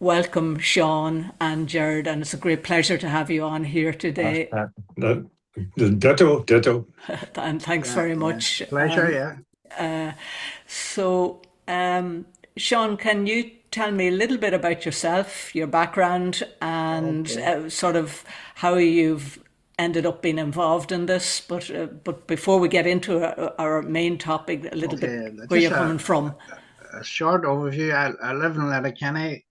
welcome Sean and Jared, and it's a great pleasure to have you on here Uh, today. uh, that, ditto. And thanks Yeah, very yeah. much. Pleasure, yeah. So, Sean, can you tell me a little bit about yourself, your background, and Okay. sort of how you've ended up being involved in this? But before we get into our main topic, a little bit Okay. where Just you're coming from. a short overview. I live in Letterkenny.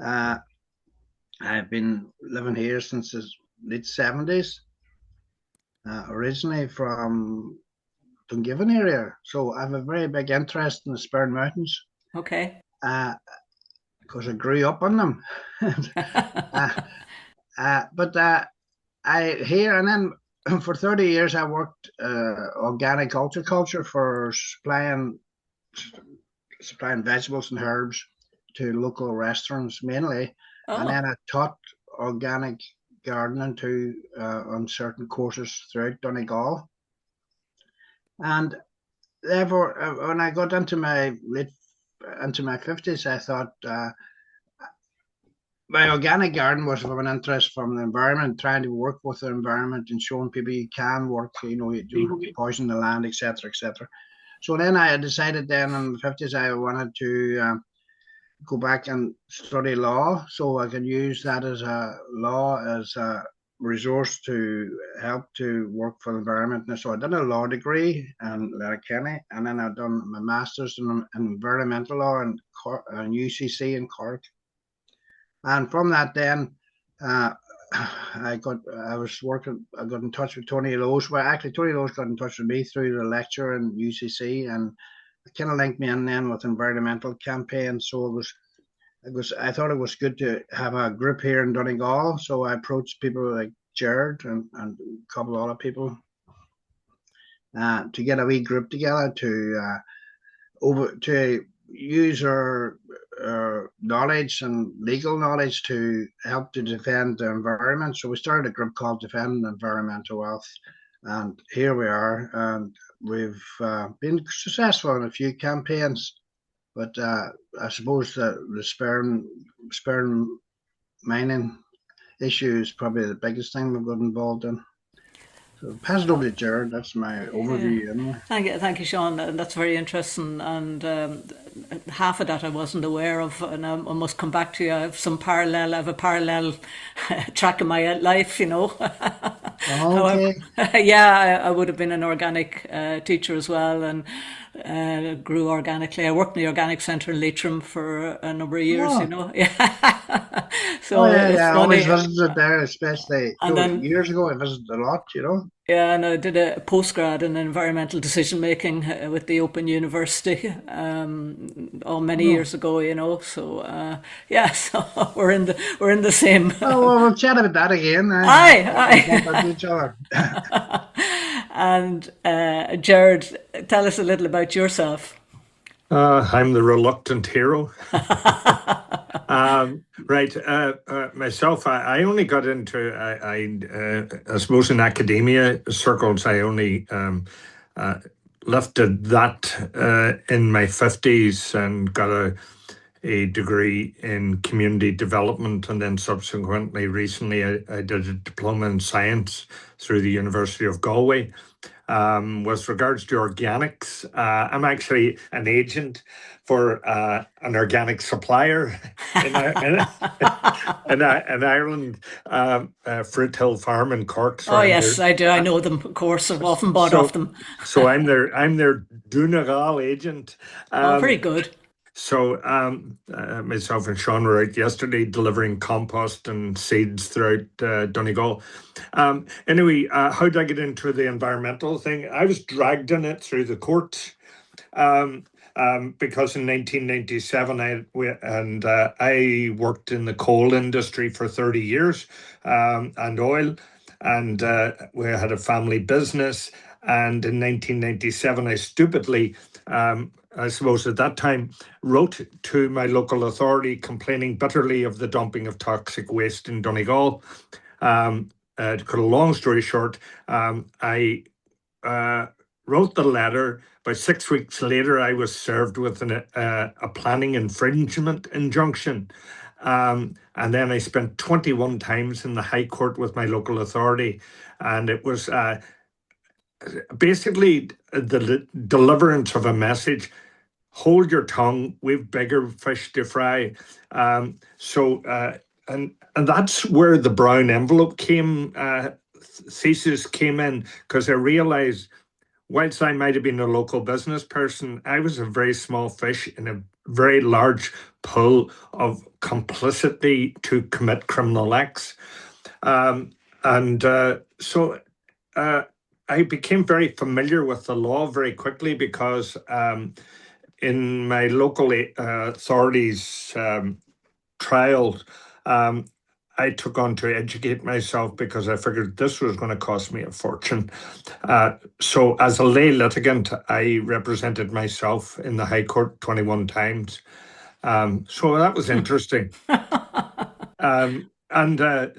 Uh, I've been living here since the late 70s, originally from Dungiven area. So I have a very big interest in the Spurn Mountains Okay. uh, because I grew up on them. uh, but I here and then for 30 years I worked organic horticulture for supplying vegetables and herbs to local restaurants mainly, and Oh, then I taught organic gardening too on certain courses throughout Donegal. And therefore, when I got into my 50s, I thought my organic garden was of an interest from the environment, trying to work with the environment and showing people you can work, you don't poison the land, etc., etc. So then I decided then in the 50s I wanted to go back and study law so I can use that as a law as a resource to help to work for the environment. And so I did a law degree in Letterkenny, and then I've done my master's in environmental law in UCC in Cork. And from that then uh, I got in touch with Tony Lowe's. Well, actually, Tony Lowe's got in touch with me through the lecture in UCC, and kind of linked me in then with environmental campaigns. So I thought it was good to have a group here in Donegal. So I approached people like Jared and a couple of other people to get a wee group together to use our knowledge and legal knowledge to help to defend the environment. So we started a group called Defending Environmental Wealth, and here we are. And we've been successful in a few campaigns, but I suppose the sperm mining issue is probably the biggest thing we've got involved in. So pass it over to Jared. That's my yeah. overview anyway. Thank you, Sean. That's very interesting, and half of that I wasn't aware of, and I must come back to you. I have some parallel. I have a parallel track in my life, However, Okay. yeah, I would have been an organic teacher as well, and grew organically. I worked in the organic centre in Leitrim for a number of years, Oh, Yeah. oh So yeah, it's yeah. I always funny. visited there, especially And then years ago. I visited a lot. yeah, and I did a postgrad in environmental decision making with the Open University, many Oh. years ago, So yeah, so we're in the same. Oh, well, we'll chat about that again. We'll bump into Aye. each other. And Jared, tell us a little about yourself. I'm the reluctant hero. Right. Myself, I only got into, I suppose in academia circles, I only uh, lifted that in my 50s and got a degree in community development. And then subsequently, recently, I did a diploma in science through the University of Galway. With regards to organics, I'm actually an agent for an organic supplier in Ireland, Fruit Hill Farm in Cork. So Oh I'm yes, their I do. I know them, of course. I've often bought off so them. so I'm their Donegal agent. Oh, very Um, good. Myself and Sean were out yesterday delivering compost and seeds throughout Donegal. Anyway, how did I get into the environmental thing? I was dragged in it through the courts. Um, because in 1997 I worked in the coal industry for 30 years, and oil, and we had a family business. And in 1997, I stupidly, I suppose at that time, wrote to my local authority complaining bitterly of the dumping of toxic waste in Donegal. To cut a long story short, I uh, wrote the letter. About 6 weeks later, I was served with a planning infringement injunction. And then I spent 21 times in the High Court with my local authority. And it was basically the deliverance of a message: hold your tongue, we've bigger fish to fry. And that's where the brown envelope thesis came in, because I realized, whilst I might have been a local business person, I was a very small fish in a very large pool of complicity to commit criminal acts. So I became very familiar with the law very quickly, because in my local authorities trials, I took on to educate myself, because I figured this was going to cost me a fortune. So as a lay litigant, I represented myself in the High Court 21 times. So that was interesting. And the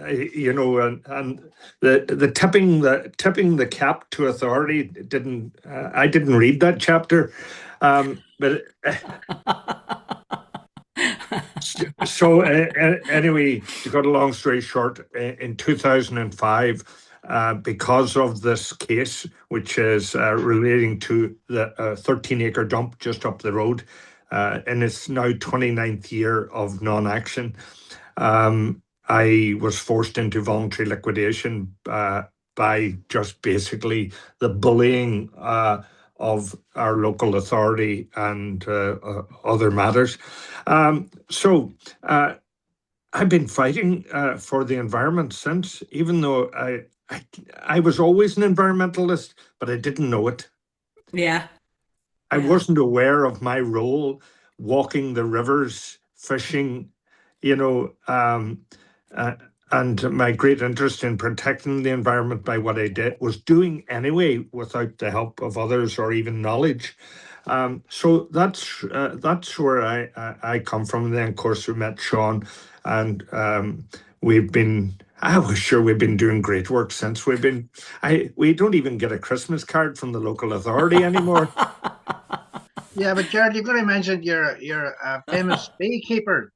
tipping the cap to authority didn't. I didn't read that chapter, but so anyway, to cut a long story short, in 2005, because of this case, which is relating to the 13-acre dump just up the road, in its now 29th year of non-action, I was forced into voluntary liquidation by just basically the bullying of our local authority and other matters. So I've been fighting for the environment since, even though I was always an environmentalist, but I didn't know it. Yeah. I wasn't aware of my role walking the rivers, fishing, and my great interest in protecting the environment by what I was doing anyway, without the help of others or even knowledge. So that's where I come from. And then, of course, we met Sean, and I was sure we've been doing great work since. We don't even get a Christmas card from the local authority anymore. Yeah, but Jared, you've got to mention you're a famous beekeeper.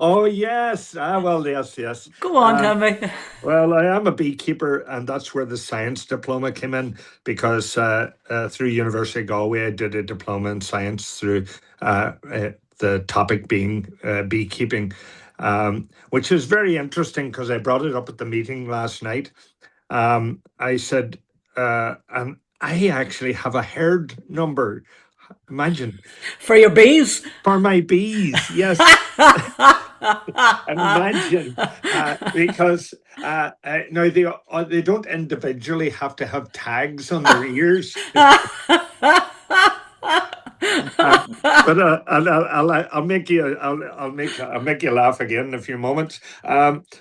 Oh yes, well, yes. Go on, tell me. Well, I am a beekeeper, and that's where the science diploma came in, because through University of Galway, I did a diploma in science through the topic being beekeeping, which is very interesting, because I brought it up at the meeting last night. I said, and I actually have a herd number. Imagine. For your bees? For my bees, yes. Imagine, because now they don't individually have to have tags on their ears. But I'll make you laugh again in a few moments.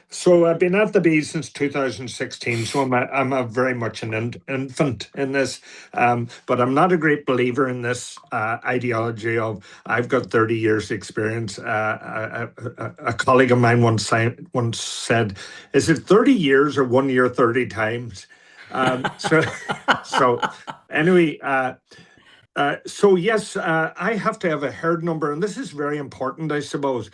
So I've been at the bees since 2016. So I'm a very much an infant in this, but I'm not a great believer in this ideology of I've got 30 years experience. A colleague of mine once said, "Is it 30 years or 1 year 30 times?" So anyway. So yes, I have to have a herd number, and this is very important, I suppose,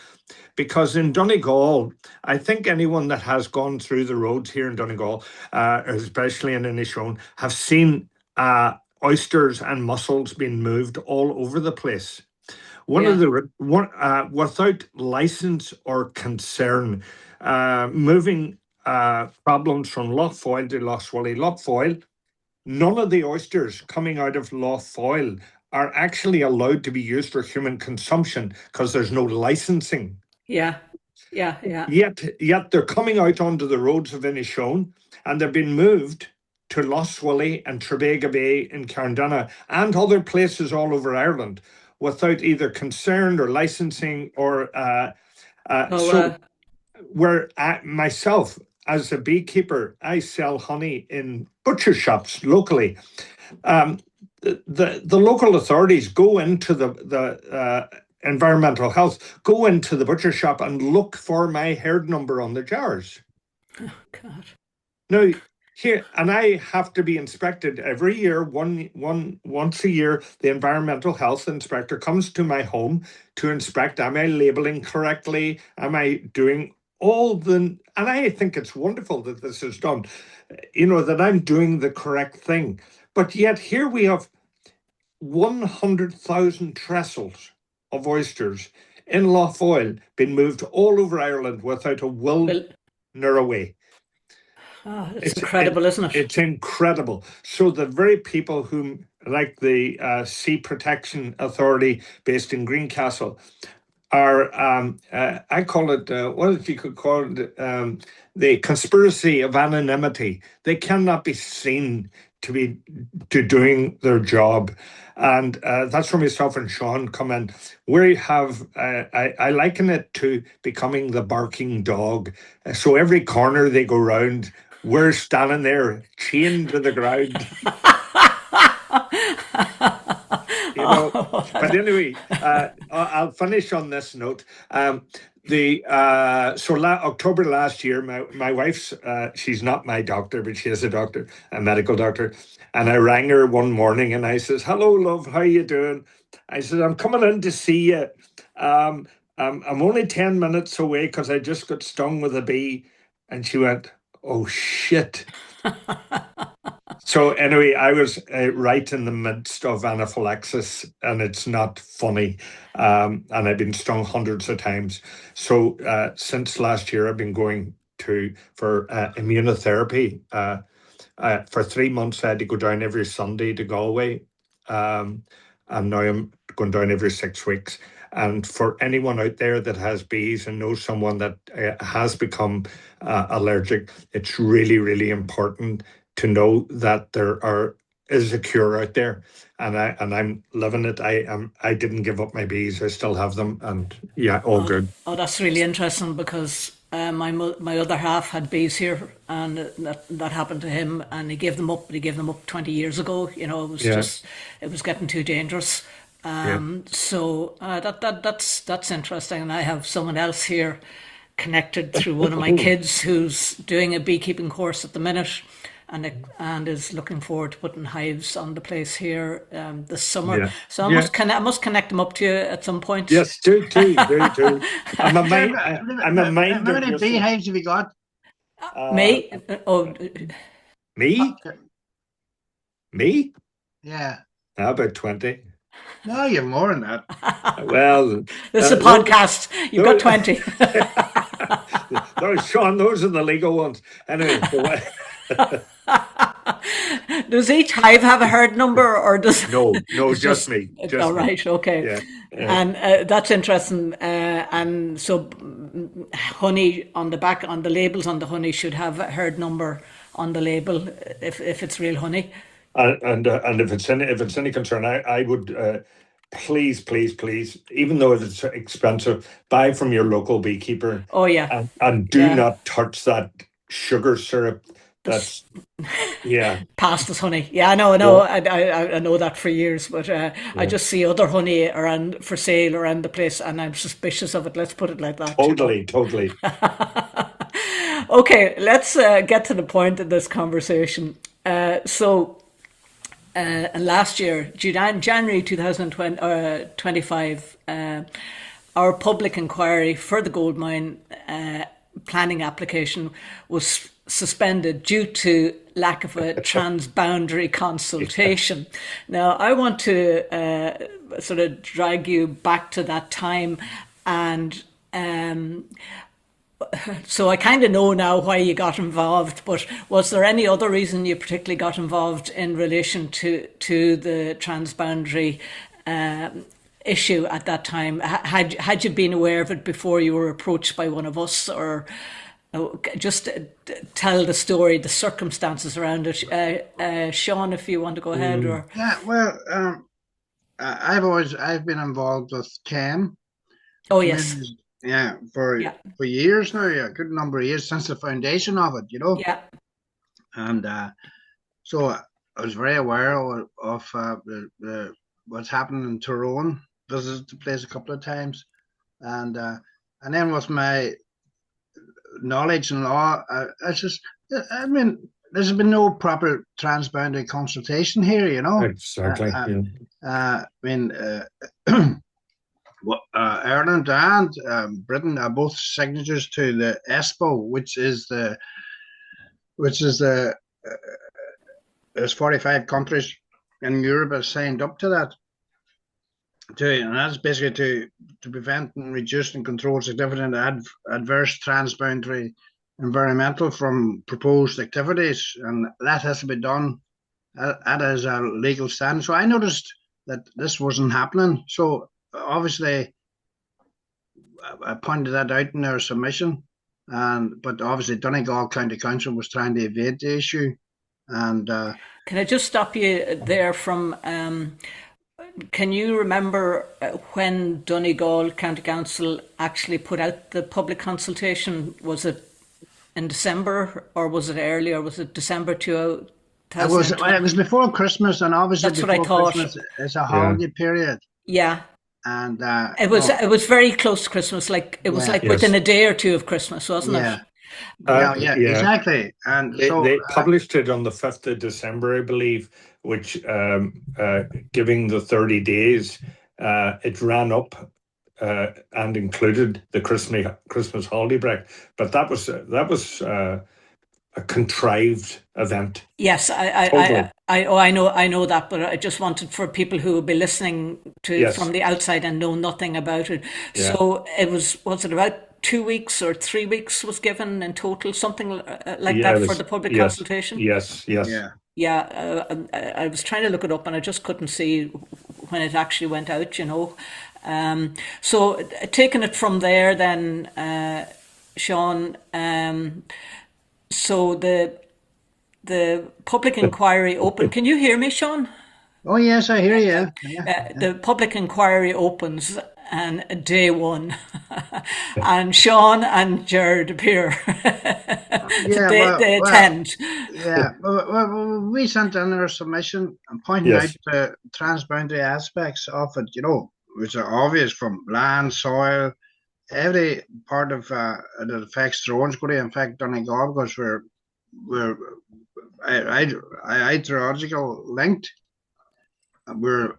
because in Donegal, I think anyone that has gone through the roads here in Donegal, especially in Inishowen, have seen oysters and mussels being moved all over the place. Without license or concern, moving problems from Lough Foyle to Lough Swilly. Lough Foyle, none of the oysters coming out of Lough Foyle are actually allowed to be used for human consumption, because there's no licensing. Yeah. Yet they're coming out onto the roads of Inishowen, and they've been moved to Lough Swilly and Trebeга Bay in Carndana and other places all over Ireland without either concern or licensing or where myself, as a beekeeper, I sell honey in butcher shops locally. The local authorities go into the environmental health, go into the butcher shop and look for my herd number on the jars. Oh God. Now, here, and I have to be inspected every year. Once a year, the environmental health inspector comes to my home to inspect. Am I labeling correctly? Am I doing all the? And I think it's wonderful that this is done. That I'm doing the correct thing. But yet here we have 100,000 trestles of oysters in Lough Foyle being moved all over Ireland without a will Well, nor a way. it's incredible, isn't it? It's incredible. So the very people whom, like the Sea Protection Authority based in Greencastle, are I call it what if you could call it the conspiracy of anonymity. They cannot be seen to doing their job, and that's where myself and Sean come in. We have I liken it to becoming the barking dog. So every corner they go round, we're standing there chained to the ground. But anyway, I'll finish on this note. October last year, my wife's she's not my doctor, but she is a doctor, a medical doctor, and I rang her one morning and I says, "Hello, love, how you doing?" I said, "I'm coming in to see you. I'm only 10 minutes away because I just got stung with a bee," and she went, "Oh shit." So anyway, I was right in the midst of anaphylaxis, and it's not funny. And I've been stung hundreds of times. So since last year, I've been going for immunotherapy. For 3 months, I had to go down every Sunday to Galway, and now I'm going down every 6 weeks. And for anyone out there that has bees and knows someone that has become allergic, it's really, really important to know that there is a cure out there, and I'm living it. I didn't give up my bees. I still have them, and yeah, all good. Oh, that's really interesting because my other half had bees here, and that happened to him, and he gave them up. But he gave them up 20 years ago. It was Yeah, it was getting too dangerous. yeah. So that's interesting. And I have someone else here connected through one of my kids who's doing a beekeeping course at the minute, and is looking forward to putting hives on the place here this summer. Yeah, So yeah. I must connect them up to you at some point. Yes, do. I'm a mind. I'm a How minder many just beehives have you got? uh, Me? Oh, me, me. Yeah. About 20. No, you're more than that. Well, this is a those, podcast. You've got those, 20. Sean, those are the legal ones. Anyway, Does each hive have a herd number, or does no, it's just just me, all just me. right? Okay, Yeah, yeah. and that's interesting. And so, honey on the back on the labels on the honey should have a herd number on the label if it's real honey. And if it's any concern, I would please, even though it's expensive, buy from your local beekeeper, Oh yeah, and do yeah. not touch that sugar syrup. This That's yeah, past is honey. Yeah, I know, I know. yeah, I know that for years, but I yeah. just see other honey around for sale around the place, and I'm suspicious of it. Let's put it like that. Totally. Okay, let's get to the point of this conversation. Last year, January 2025, our public inquiry for the gold mine planning application was suspended due to lack of a transboundary consultation. Now, I want to sort of drag you back to that time, and so I kind of know now why you got involved, but was there any other reason you particularly got involved in relation to the transboundary issue at that time? Had you been aware of it before you were approached by one of us, or just tell the story, the circumstances around it? Sean, if you want to go ahead, or Yeah, well, I've been involved with CAM oh yes, communities, yeah, for yeah, years now, yeah, a good number of years since the foundation of it. yeah, And so I was very aware of what's happening in Tyrone. Visited the place a couple of times, and then with my knowledge and law, I mean, there's been no proper transboundary consultation here, you know. Exactly. I mean, Ireland and Britain are both signatories to the ESPO, which is the there's 45 countries in Europe have signed up to that. And that's basically to prevent and reduce and control significant adverse transboundary environmental from proposed activities, and that has to be done. That is a legal stand. So I noticed that this wasn't happening. So obviously, I pointed that out in their submission, but obviously Donegal County Council was trying to evade the issue. And can I just stop you there from? Can you remember when Donegal County Council actually put out the public consultation? Was it in December or was it earlier? Was it December 2020? It was before Christmas, and obviously that's what I thought. Christmas is a holiday period. Yeah. And it was very close to Christmas. Like it was like within a day or two of Christmas, wasn't it? Yeah, exactly. And they published it on the 5th of December, I believe, which giving the 30 days, it ran up and included the Christmas holiday break. But that was a contrived event. Yes, I know that, but I just wanted for people who will be listening to from the outside and know nothing about it. Yeah. So was it about 2 weeks or 3 weeks was given in total, something like that for the public consultation? Yes. Yeah, I was trying to look it up and I just couldn't see when it actually went out, you know. So taking it from there then, Sean, so the public inquiry open. Can you hear me, Sean? Oh yes, I hear you. The public inquiry opens and day one, and Sean and Jared appear. They attend. Yeah, we sent in our submission and pointing out the transboundary aspects of it, you know, which are obvious from land, soil, every part of that affects drones going to affect Donegal because we're hydrological linked. We're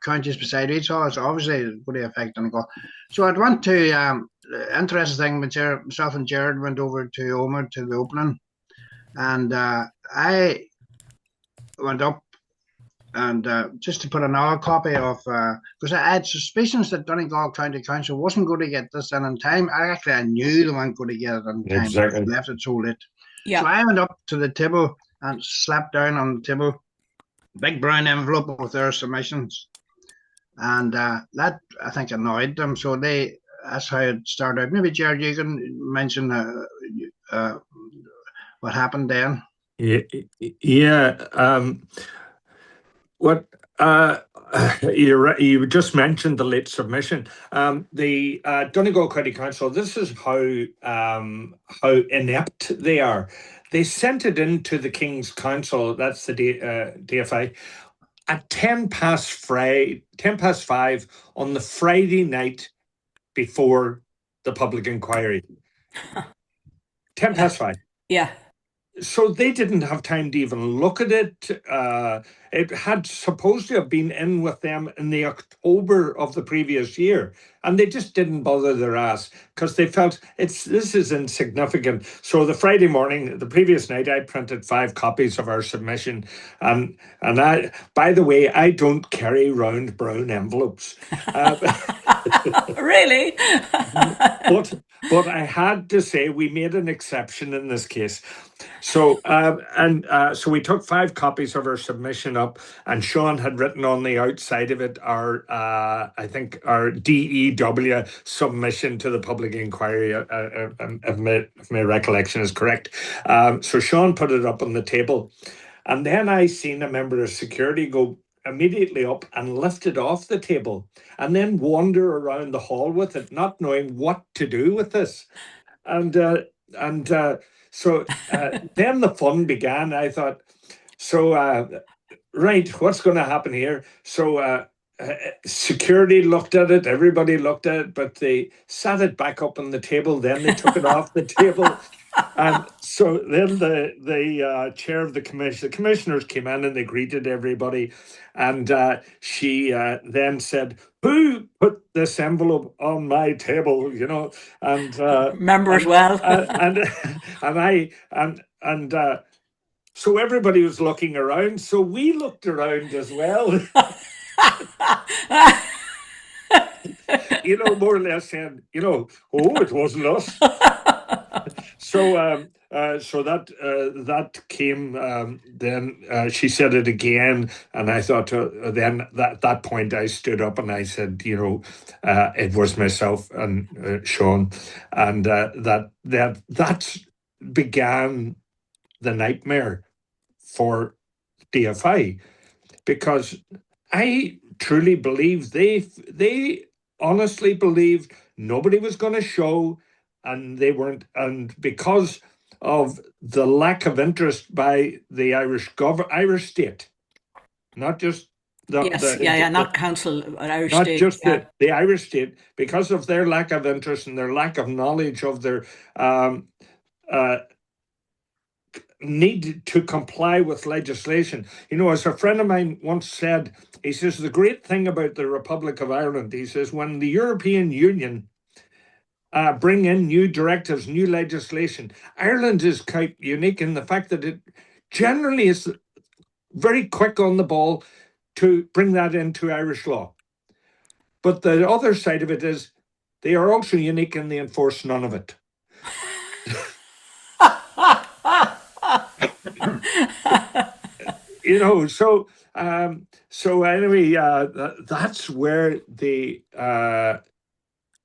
counties beside each other, so obviously it's going to affect Donegal. So I'd want to the interesting thing when myself and Jared went over to Omer to the opening, and I went up and just to put another copy of because I had suspicions that Donegal County Council wasn't going to get this in time. I knew they weren't going to get it in time. Exactly. They left it so late. Yeah. So I went up to the table and slapped down on the table big brown envelope with their submissions, and that I think annoyed them. So that's how it started. Maybe Jared, you can mention what happened then. What you just mentioned the late submission. The Donegal County Council. This is how inept they are. They sent it into the King's Council. That's the DFI at 5:10 on the Friday night before the public inquiry. 5:10. Yeah. So they didn't have time to even look at it. It had supposed to have been in with them in the October of the previous year, and they just didn't bother their ass because they felt this is insignificant. So the Friday morning, the previous night, I printed 5 copies of our submission, and I, by the way, I don't carry round brown envelopes. Really? But I had to say we made an exception in this case. So so we took 5 copies of our submission up, and Sean had written on the outside of it our DEW submission to the public inquiry, if my recollection is correct. So Sean put it up on the table, and then I seen a member of security go immediately up and lift it off the table and then wander around the hall with it, not knowing what to do with this. So then the fun began. I thought, right, what's going to happen here? So security looked at it, everybody looked at it, but they sat it back up on the table. Then they took it off the table. And so then the chair of the commission, the commissioners came in and they greeted everybody, and she then said, "Who put this envelope on my table?" And Remember it and well. and and so everybody was looking around, so we looked around as well. More or less saying, "Oh, it wasn't us." So that came. Then she said it again, and I thought. Then that point, I stood up and I said, it was myself and Sean, and that began the nightmare for DFI, because I truly believe they honestly believed nobody was going to show, and they weren't, and because of the lack of interest by the Irish state, not just Yes, yeah, not council, but Irish not state. just the Irish state, because of their lack of interest and their lack of knowledge of their um, uh, need to comply with legislation. As a friend of mine once said, he says, the great thing about the Republic of Ireland, he says, when the European Union bring in new directives, new legislation, Ireland is quite unique in the fact that it generally is very quick on the ball to bring that into Irish law. But the other side of it is they are also unique in they enforce none of it. So anyway, that's where the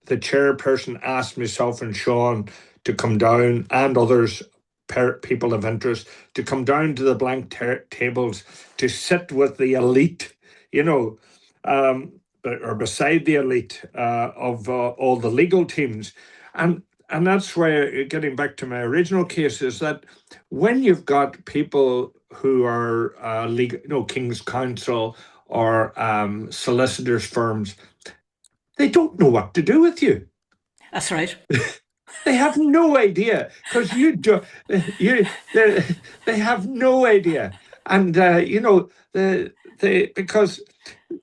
chairperson asked myself and Sean to come down, and others, people of interest, to come down to the blank tables to sit with the elite, or beside the elite of all the legal teams. And that's why, getting back to my original case, is that when you've got people who are legal, King's Counsel or solicitors firms, they don't know what to do with you. That's right. They have no idea, because they have no idea, and because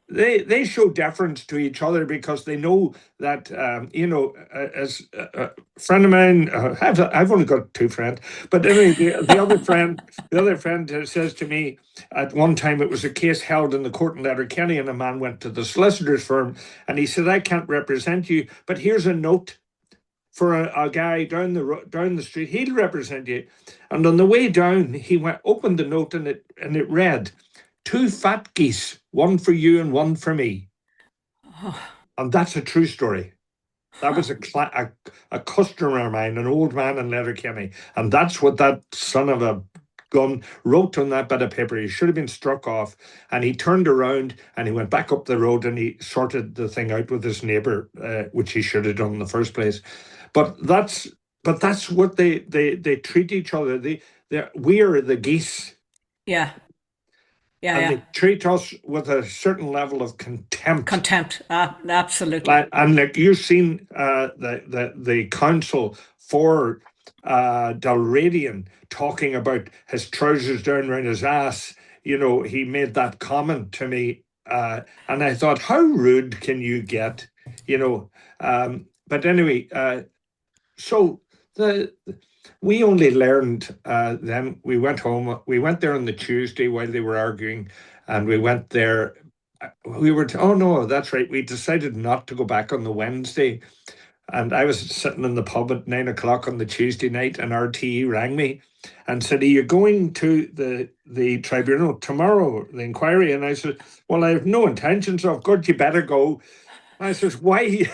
they show deference to each other because they know that as a friend of mine, I've only got two friends, but anyway, the other friend says to me, at one time it was a case held in the court in Letterkenny, and a man went to the solicitor's firm and he said, "I can't represent you, but here's a note for a guy down the street. He'll represent you." And on the way down, he opened the note, and it read, "Two fat geese, one for you and one for me." And that's a true story. That was a customer of mine, an old man in Letterkenny, and that's what that son of a gun wrote on that bit of paper. He should have been struck off, and he turned around and he went back up the road and he sorted the thing out with his neighbour, which he should have done in the first place. But that's what they treat each other. We are the geese. Yeah. And they treat us with a certain level of contempt. Absolutely. And like you've seen the counsel for Dalradian talking about his trousers down around his ass. He made that comment to me, and I thought, how rude can you get? But anyway, so we only learned then. We went home. We went there on the Tuesday while they were arguing, and we went there. Oh no, that's right. We decided not to go back on the Wednesday, and I was sitting in the pub at 9 o'clock on the Tuesday night, and RTE rang me and said, "Are you going to the tribunal tomorrow, the inquiry?" And I said, "Well, I have no intentions of. God, you better go." I says, "Why?"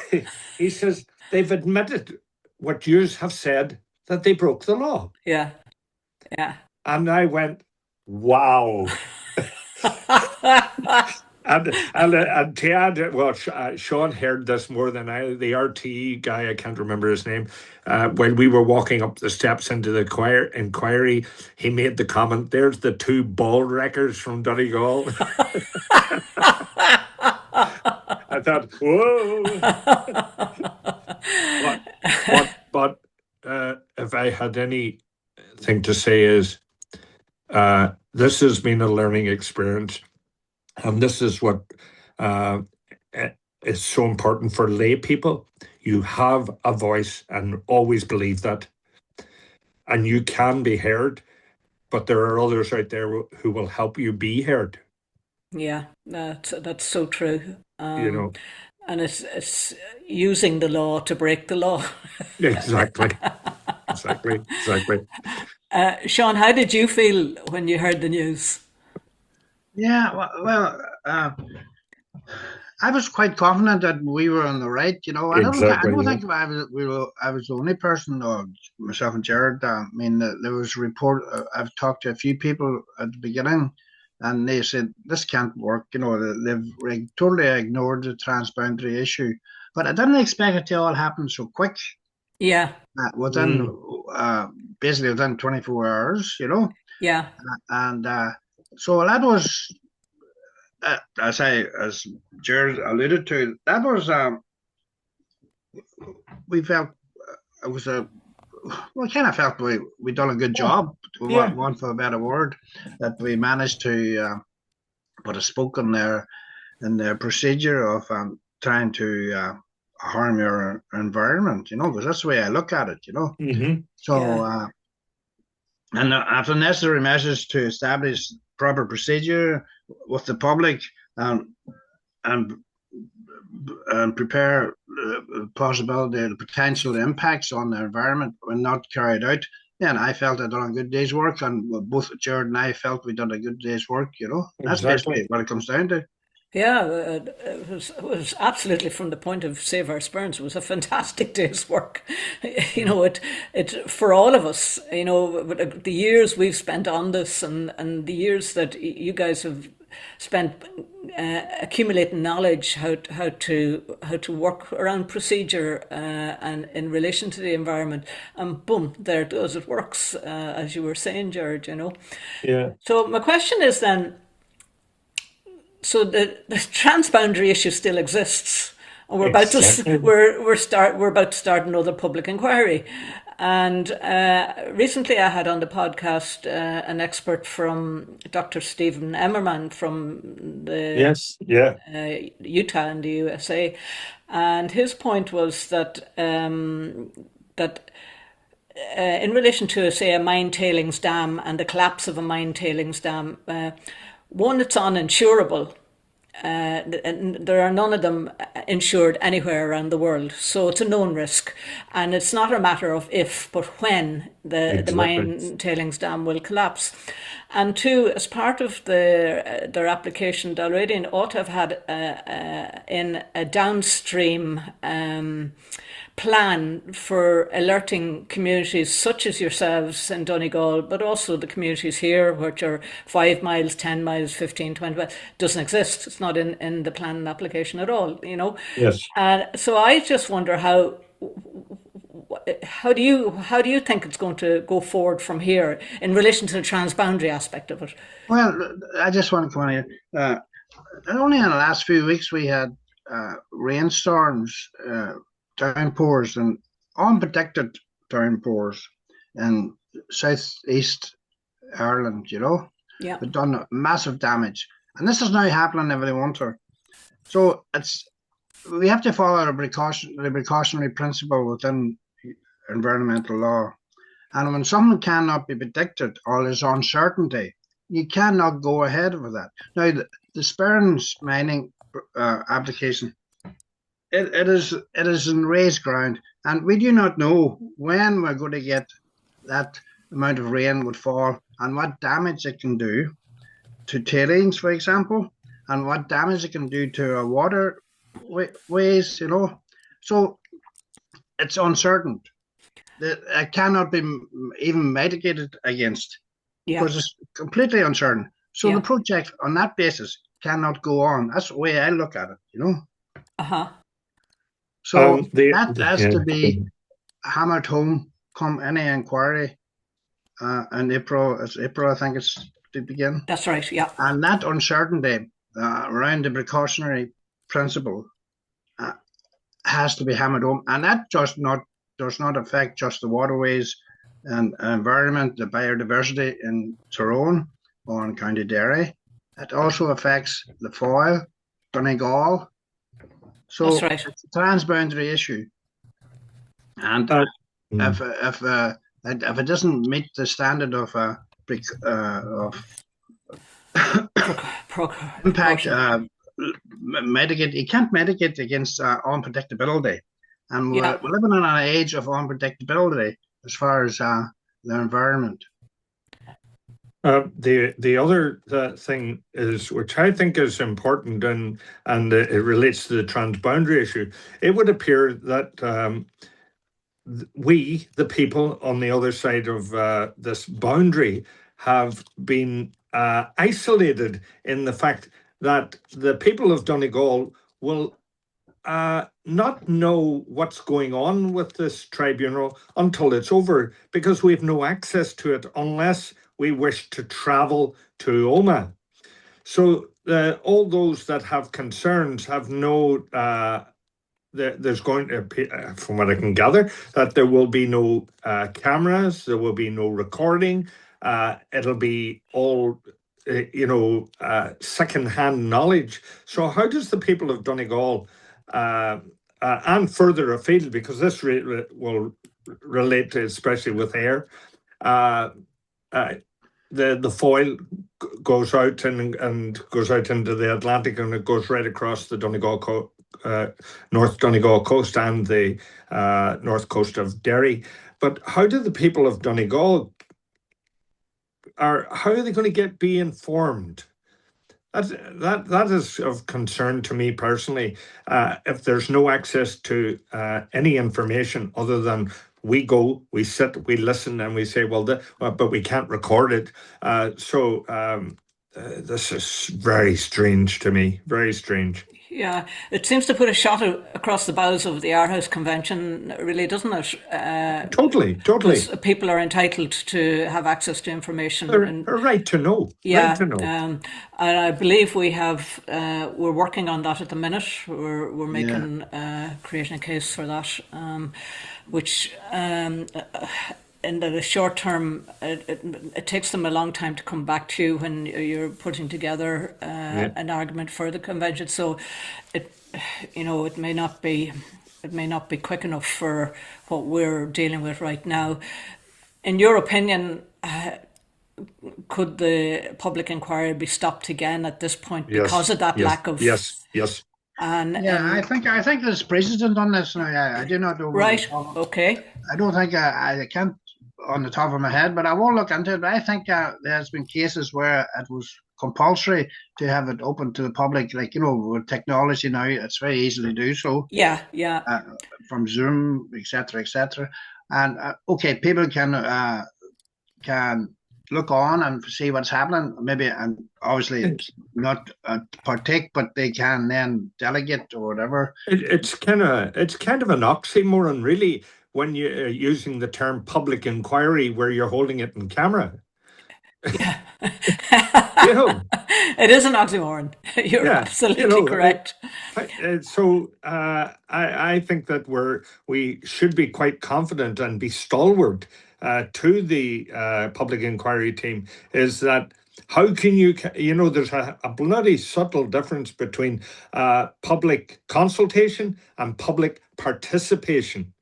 He says, "They've admitted what you have said, that they broke the law." Yeah. And I went, wow. And to add, well, Sean heard this more than I. The RTE guy, I can't remember his name. When we were walking up the steps into the inquiry, he made the comment, "There's the two ball wreckers from Donegal." I thought, whoa. But if I had anything to say is, this has been a learning experience, and this is what is so important for lay people. You have a voice, and always believe that, and you can be heard, but there are others out there who will help you be heard. Yeah, that's so true. You know, And it's using the law to break the law. exactly, exactly. Sean, how did you feel when you heard the news? Yeah, well, I was quite confident that we were on the right. I Exactly. don't think I was the only person, or myself and Jared. I mean, there was a report. I've talked to a few people at the beginning, and they said this can't work. They've totally ignored the transboundary issue. But I didn't expect it to all happen so quick. Yeah, Within basically within 24 hours. yeah, And so that was. As Jared alluded to, that was we felt it was we kind of felt we done a good job, Yeah. one for a better word, that we managed to put a spoke in their procedure of trying to harm your environment, because that's the way I look at it, Mm-hmm. So yeah. And after necessary measures to establish proper procedure with the public, and prepare the possibility, the potential impacts on the environment when not carried out. And I felt I'd done a good day's work, and both Jared and I felt we'd done a good day's work. That's Exactly. basically what it comes down to. Yeah, it was absolutely, from the point of Save Our Sperms, it was a fantastic day's work. It for all of us, the years we've spent on this, and the years that you guys have spent accumulating knowledge how to work around procedure and in relation to the environment, and boom, there it goes, it works, as you were saying, Jared. Yeah. So my question is then, so the transboundary issue still exists, and we're about Exactly. to we're about to start another public inquiry. And recently, I had on the podcast an expert from Dr. Stephen Emmerman from the Yes. Yeah. Utah in the USA, and his point was that in relation to, say, a mine tailings dam and the collapse of a mine tailings dam, one, it's uninsurable. And there are none of them insured anywhere around the world, so it's a known risk, and it's not a matter of if but when the mine tailings dam will collapse. And two, as part of their application, Dalradian ought to have had in a downstream plan for alerting communities such as yourselves in Donegal, but also the communities here, which are 5 miles, 10 miles, 15, 20 miles, doesn't exist. It's not in the plan application at all, Yes. So I just wonder how do you think it's going to go forward from here in relation to the transboundary aspect of it? Well, I just want to come on here. Only in the last few weeks we had rainstorms, downpours, and unpredicted downpours in southeast Ireland. Yeah. They've done massive damage, and this is now happening every winter. So we have to follow the precautionary principle within environmental law. And when something cannot be predicted or there's uncertainty, you cannot go ahead with that. Now, the Sperns mining application, it is in raised ground, and we do not know when we're going to get that amount of rain would fall and what damage it can do to tailings, for example, and what damage it can do to our waterways, So it's uncertain. It cannot be even mitigated against, because it's completely uncertain. So the project on that basis cannot go on. That's the way I look at it, Uh-huh. So that has to be hammered home come any inquiry in April. It's April, I think it's to begin. That's right, yeah. And that uncertainty around the precautionary principle has to be hammered home. And that does not affect just the waterways and environment, the biodiversity in Tyrone or in County Derry. It also affects the Foyle, Donegal. So That's right. it's a transboundary issue. And if it doesn't meet the standard of impact, mitigate, you can't mitigate against unpredictability. And we're living in an age of unpredictability as far as the environment. The other thing is, which I think is important, and it relates to the transboundary issue. It would appear that we, the people on the other side of this boundary, have been isolated in the fact that the people of Donegal will not know what's going on with this tribunal until it's over, because we have no access to it unless we wish to travel to Omagh. So all those that have concerns have no, there's going to be, from what I can gather, that there will be no cameras, there will be no recording. It'll be all second-hand knowledge. So how does the people of Donegal and further afield, because this will relate to, especially with air, the Foyle goes out and goes out into the Atlantic, and it goes right across the Donegal North Donegal coast and the north coast of Derry. But how do the people of Donegal how are they going to be informed? That is of concern to me personally. If there's no access to any information other than we go, we sit, we listen, and we say, well, but we can't record it. This is very strange to me, very strange. Yeah, it seems to put a shot across the bows of the Aarhus Convention, really, doesn't it? Totally. Because people are entitled to have access to information. A right to know. Yeah, right to know. And I believe we're working on that at the minute. We're making creating a case for that, which in the short term, it takes them a long time to come back to you when you're putting together an argument for the convention. So it may not be quick enough for what we're dealing with right now. In your opinion, could the public inquiry be stopped again at this point because of that lack of? Yes. And I think there's precedent on this now. I do not know. Right. Okay. I don't think I can't on the top of my head, but I won't look into it. But I think there's been cases where it was compulsory to have it open to the public, like with technology now, it's very easy to do so. Yeah. From Zoom, etc. And people can look on and see what's happening, maybe, and obviously not partake, but they can then delegate or whatever. It's kind of an oxymoron, really, when you're using the term public inquiry where you're holding it in camera. Yeah. It is an oxymoron. You're absolutely correct. So I think that we should be quite confident and be stalwart to the public inquiry team, is that how can there's a bloody subtle difference between public consultation and public participation.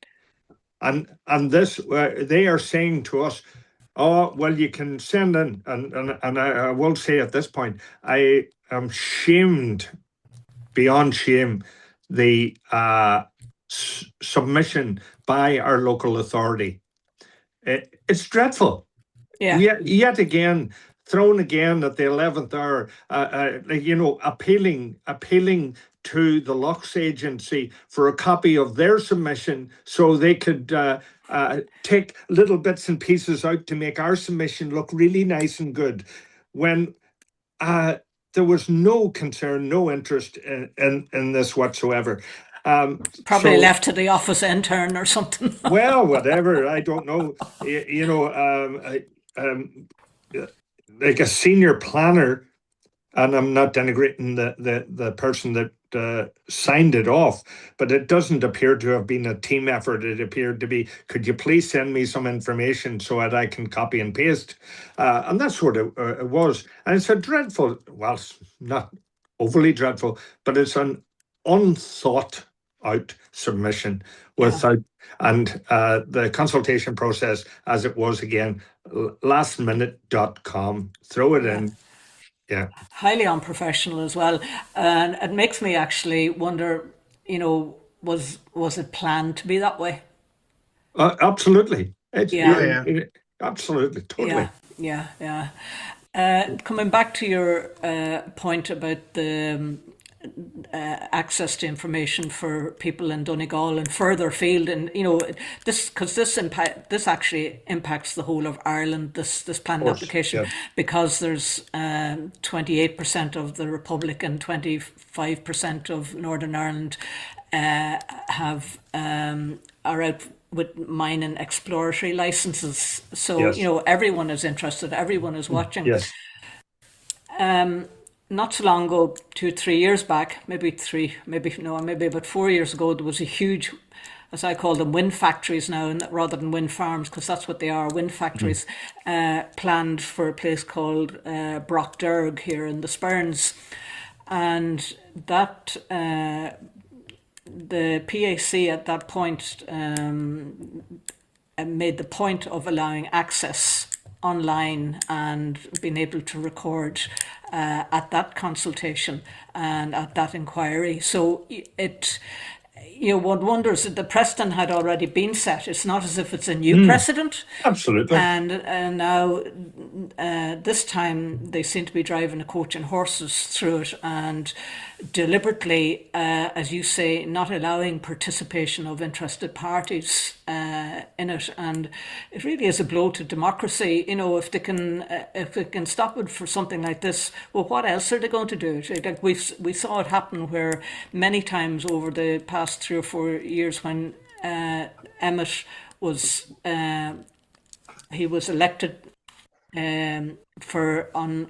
And this, they are saying to us, oh, well, you can send in, and I will say at this point, I am shamed, beyond shame, the submission by our local authority. It's dreadful. Yeah. Yet again, thrown again at the 11th hour, appealing to the Lochs Agency for a copy of their submission so they could take little bits and pieces out to make our submission look really nice and good, when there was no concern, no interest in this whatsoever. Probably left to the office intern or something. Well, whatever, I don't know. Like a senior planner, and I'm not denigrating the person that signed it off, but it doesn't appear to have been a team effort. It appeared to be, could you please send me some information so that I can copy and paste? And that's what it was. And it's a dreadful, well, it's not overly dreadful, but it's an unthought out submission without, and the consultation process as it was again, lastminute.com, throw it in. Yeah. Highly unprofessional as well. And it makes me actually wonder, was it planned to be that way? Absolutely. Yeah. Absolutely, totally. Yeah. Coming back to your point about the access to information for people in Donegal and further afield, and this, because this actually impacts the whole of Ireland. This planning application, because there's 28% of the Republic and 25% of Northern Ireland are out with mining exploratory licenses. So everyone is interested. Everyone is watching. Yes. Not so long ago, 2-3 years back, maybe about 4 years ago, there was a huge, as I call them, wind factories now, rather than wind farms, because that's what they are, wind factories, planned for a place called Brockderg here in the Sperrins. And that, the PAC at that point made the point of allowing access online and being able to record at that consultation and at that inquiry. So one wonders that the precedent had already been set. It's not as if it's a new precedent. Absolutely. And now this time they seem to be driving a coach and horses through it, and deliberately, as you say, not allowing participation of interested parties in it. And it really is a blow to democracy. If they can stop it for something like this, well, what else are they going to do? Like we saw it happen where many times over the past 3 or 4 years when Emmett was he was elected for on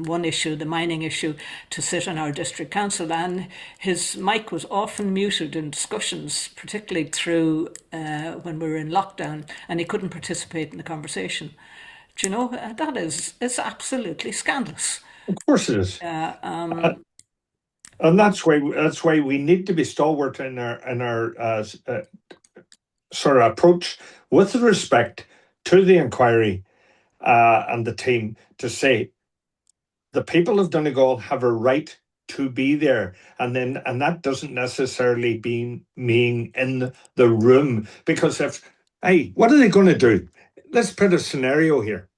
one issue, the mining issue, to sit on our district council, and his mic was often muted in discussions, particularly through when we were in lockdown, and he couldn't participate in the conversation. Do you know, that is absolutely scandalous. Of course it is. And that's why we need to be stalwart in our sort of approach with respect to the inquiry and the team, to say the people of Donegal have a right to be there, and that doesn't necessarily mean in the room, because what are they going to do? Let's put a scenario here.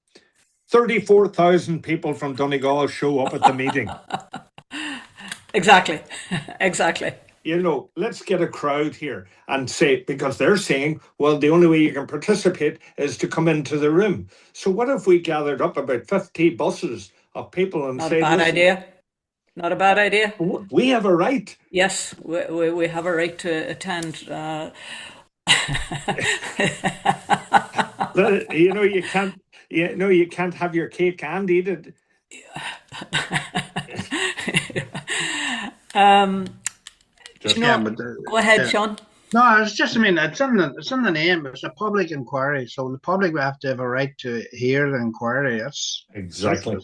34,000 people from Donegal show up at the meeting. Exactly. Let's get a crowd here and say, because they're saying, well, the only way you can participate is to come into the room. So what if we gathered up about 50 buses of people and say, Not a bad idea. We have a right. Yes, we have a right to attend. You can't have your cake and eat it. Go ahead, Sean. No, it's just, it's in the name. It's a public inquiry, so the public will have to have a right to hear the inquiry. That's exactly.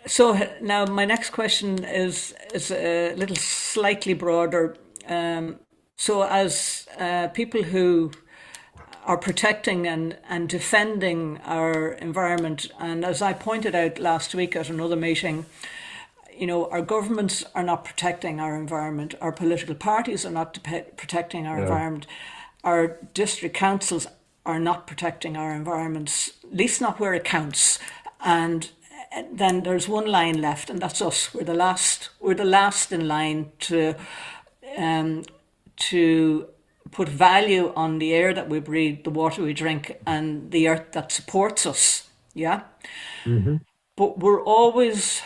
So now my next question is a little slightly broader. So as people who are protecting and defending our environment, and as I pointed out last week at another meeting, our governments are not protecting our environment. Our political parties are not protecting our environment. Our district councils are not protecting our environments, at least not where it counts. And then there's one line left, and that's us. We're the last in line to put value on the air that we breathe, the water we drink, and the earth that supports us. Yeah. Mm-hmm. But we're always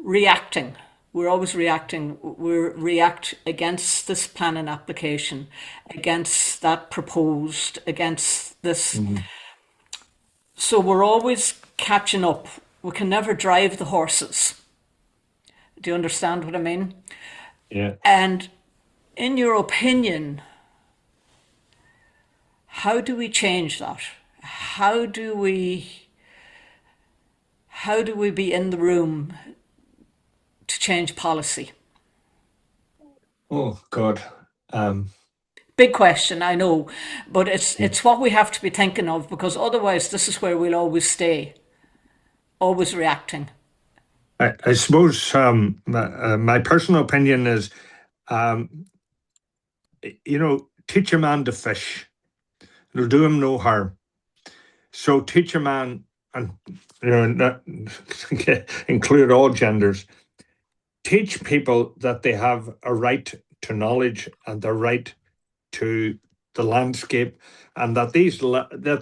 reacting. We react against this planning application, against that proposed, against this. Mm-hmm. So we're always catching up we can never drive the horses. Do you understand what I mean? Yeah. And in your opinion, how do we change that? How do we be in the room to change policy? Oh God. Big question, I know, but it's what we have to be thinking of, because otherwise this is where we'll always stay, always reacting. I suppose my personal opinion is, teach a man to fish. It'll do him no harm. So teach a man, and not include all genders. Teach people that they have a right to knowledge and the right to the landscape, and that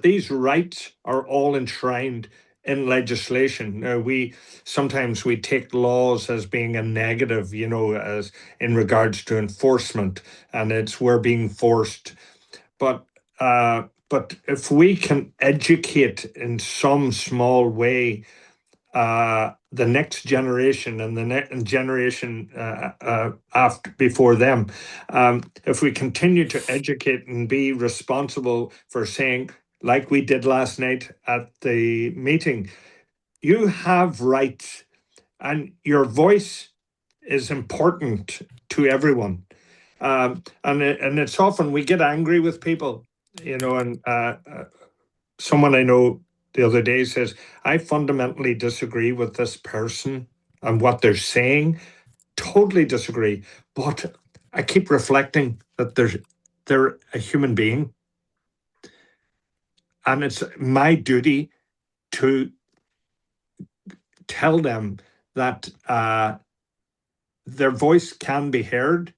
these rights are all enshrined in legislation. Now, we sometimes take laws as being a negative, as in regards to enforcement, and we're being forced. But if we can educate in some small way the next generation and the next generation after before them, if we continue to educate and be responsible for saying, like we did last night at the meeting, you have rights and your voice is important to everyone. And it's often we get angry with people, and someone I know the other day says, I fundamentally disagree with this person and what they're saying. Totally disagree. But I keep reflecting that they're a human being. And it's my duty to tell them that their voice can be heard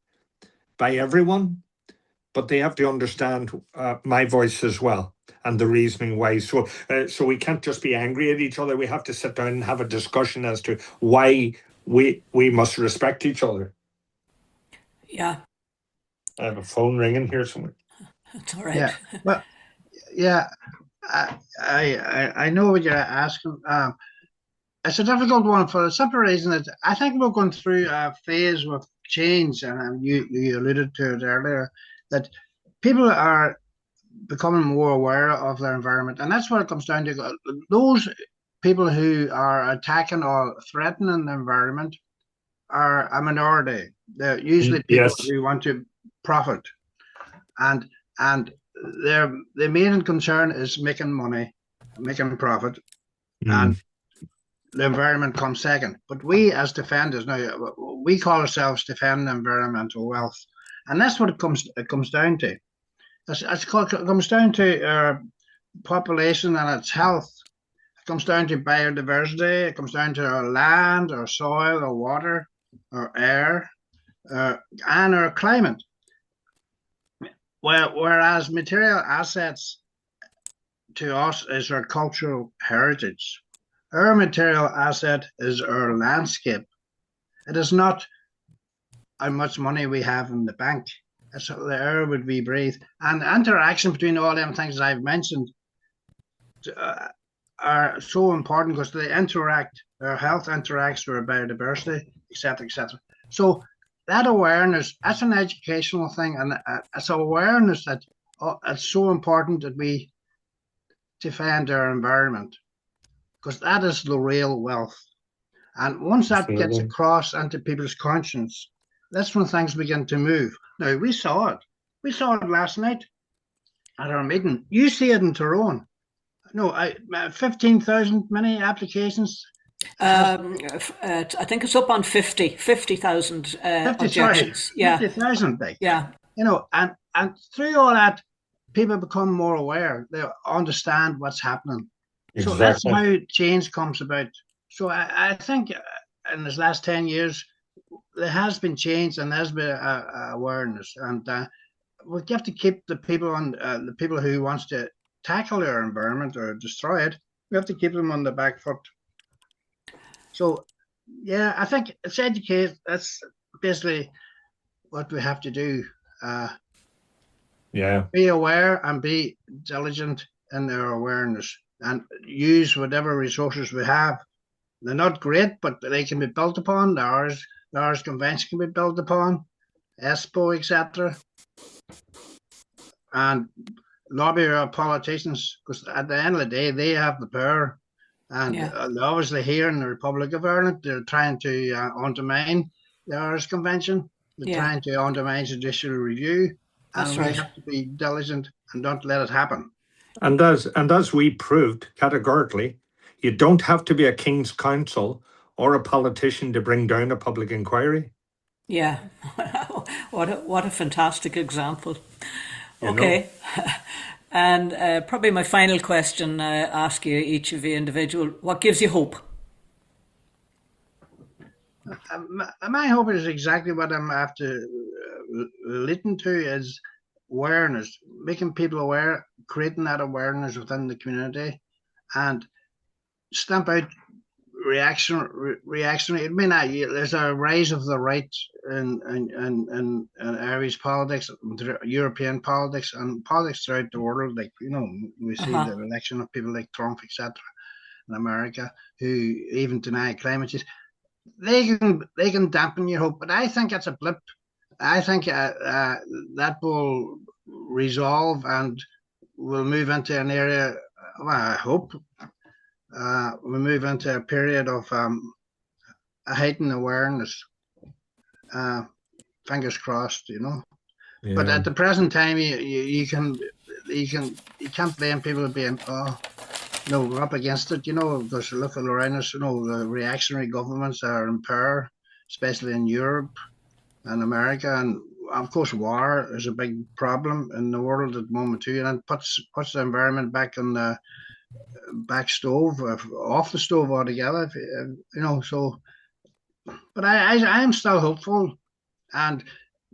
by everyone, but they have to understand my voice as well and the reasoning why. So we can't just be angry at each other. We have to sit down and have a discussion as to why we must respect each other. Yeah, I have a phone ringing here somewhere. it's all right. Yeah, well, yeah, I know what you're asking. It's a difficult one for the simple reason that I think we're going through a phase of change, and you alluded to it earlier, that people are becoming more aware of their environment, and that's what it comes down to. Those people who are attacking or threatening the environment are a minority. They're usually people Yes. who want to profit, and their main concern is making money, making profit, and the environment comes second. But we as defenders now, we call ourselves defending environmental wealth, and that's what it comes down to. It comes down to population and its health. It comes down to biodiversity. It comes down to our land, our soil, our water, our air, and our climate. Whereas material assets to us is our cultural heritage. Our material asset is our landscape. It is not how much money we have in the bank. It's the air would we breathe. And the interaction between all them things I've mentioned are so important because they interact, our health interacts with our biodiversity, etc., etc. So that awareness, that's an educational thing, and it's awareness that it's so important that we defend our environment, because that is the real wealth. And once that gets across into people's conscience, that's when things begin to move. Now, we saw it. We saw it last night at our meeting. You see it in Tyrone. No, 15,000 many applications. I think it's up on 50,000 objections. Yeah, 50,000, like. Yeah. And through all that, people become more aware. They understand what's happening. Exactly. So that's how change comes about. So I think in this last 10 years, there has been change and there's been awareness. And we have to keep the people on the people who wants to tackle our environment or destroy it. We have to keep them on the back foot. So, yeah, I think it's educate. That's basically what we have to do. Be aware and be diligent in their awareness and use whatever resources we have they're not great, but they can be built upon. The Irish Convention can be built upon, ESPO, etc. And lobby our politicians, because at the end of the day, they have the power. And Yeah, obviously, here in the Republic of Ireland, they're trying to undermine the Irish Convention. They're yeah, trying to undermine judicial review, that's and we right. have to be diligent and not let it happen. And as we proved categorically, you don't have to be a King's Counsel or a politician to bring down a public inquiry. Yeah, what a fantastic example. You know, Okay, and probably my final question, ask you each of you individual, what gives you hope? My hope is exactly what I'm after relating to is awareness, making people aware, creating that awareness within the community, and stamp out reactionary. I mean, there's a rise of the right in Irish politics, European politics, and politics throughout the world. Like we see Uh-huh. the election of people like Trump, etc., in America, who even deny climate change. They can dampen your hope, but I think it's a blip. I think that will resolve and we'll move into an area. Well, I hope we move into a period of a heightened awareness. Fingers crossed, But yeah. at the present time, you can't blame people being we're up against it, because look around us, the reactionary governments are in power, especially in Europe and America, and of course war is a big problem in the world at the moment too, and it puts the environment back on the back stove, off the stove altogether, so. But I am still hopeful, and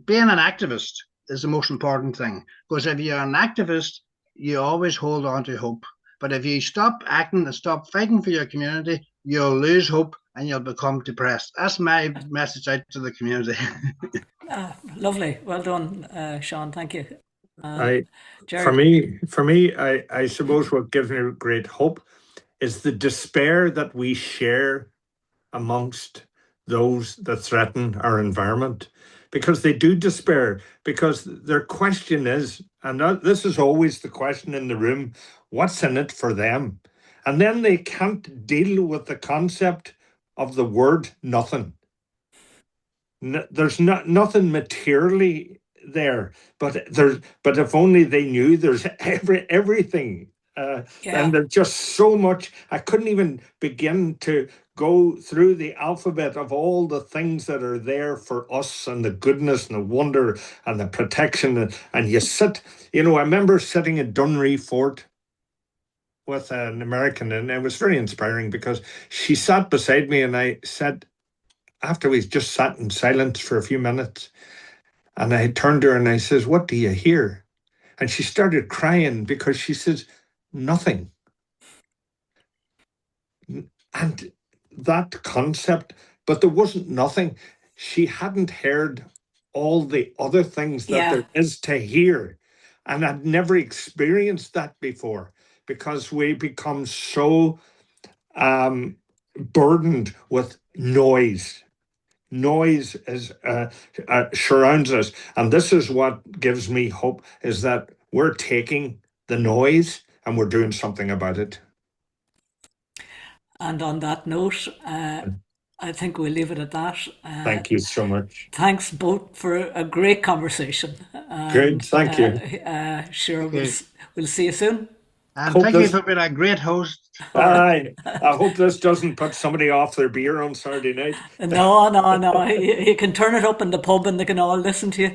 being an activist is the most important thing, because if you're an activist, you always hold on to hope. But if you stop acting and stop fighting for your community, you'll lose hope and you'll become depressed. That's my message out to the community. Lovely, well done, Sean. Thank you, I Jared. for me, I suppose what gives me great hope is the despair that we share amongst those that threaten our environment, because they do despair, because their question is, and this is always the question in the room, what's in it for them? And then they can't deal with the concept of the word nothing. There's nothing materially there, but if only they knew there's everything. And Yeah, there's just so much. I couldn't even begin to go through the alphabet of all the things that are there for us, and the goodness and the wonder and the protection. And you sit, I remember sitting at Dunree Fort with an American, and it was very inspiring because she sat beside me, and I said, after we just sat in silence for a few minutes, and I turned to her and I says, "What do you hear?" And she started crying because she says, "Nothing." And that concept, but there wasn't nothing. She hadn't heard all the other things that yeah, there is to hear. And I'd never experienced that before, because we become so burdened with noise. Noise is surrounds us, and this is what gives me hope: is that we're taking the noise and we're doing something about it. and on that note, I think we'll leave it at that. Thank you so much. Thanks both for a great conversation, Good, and thank you. sure Okay. we'll see you soon. And Hope thank you this. for being a great host. I hope this doesn't put somebody off their beer on Saturday night. No, no, no. You can turn it up in the pub and they can all listen to you.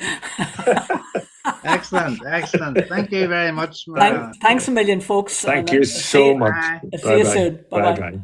Excellent, excellent. Thank you very much, Mariana. Thanks a million, folks. Thank And you so much. Bye. see Bye you bye. soon. Bye Bye bye. bye.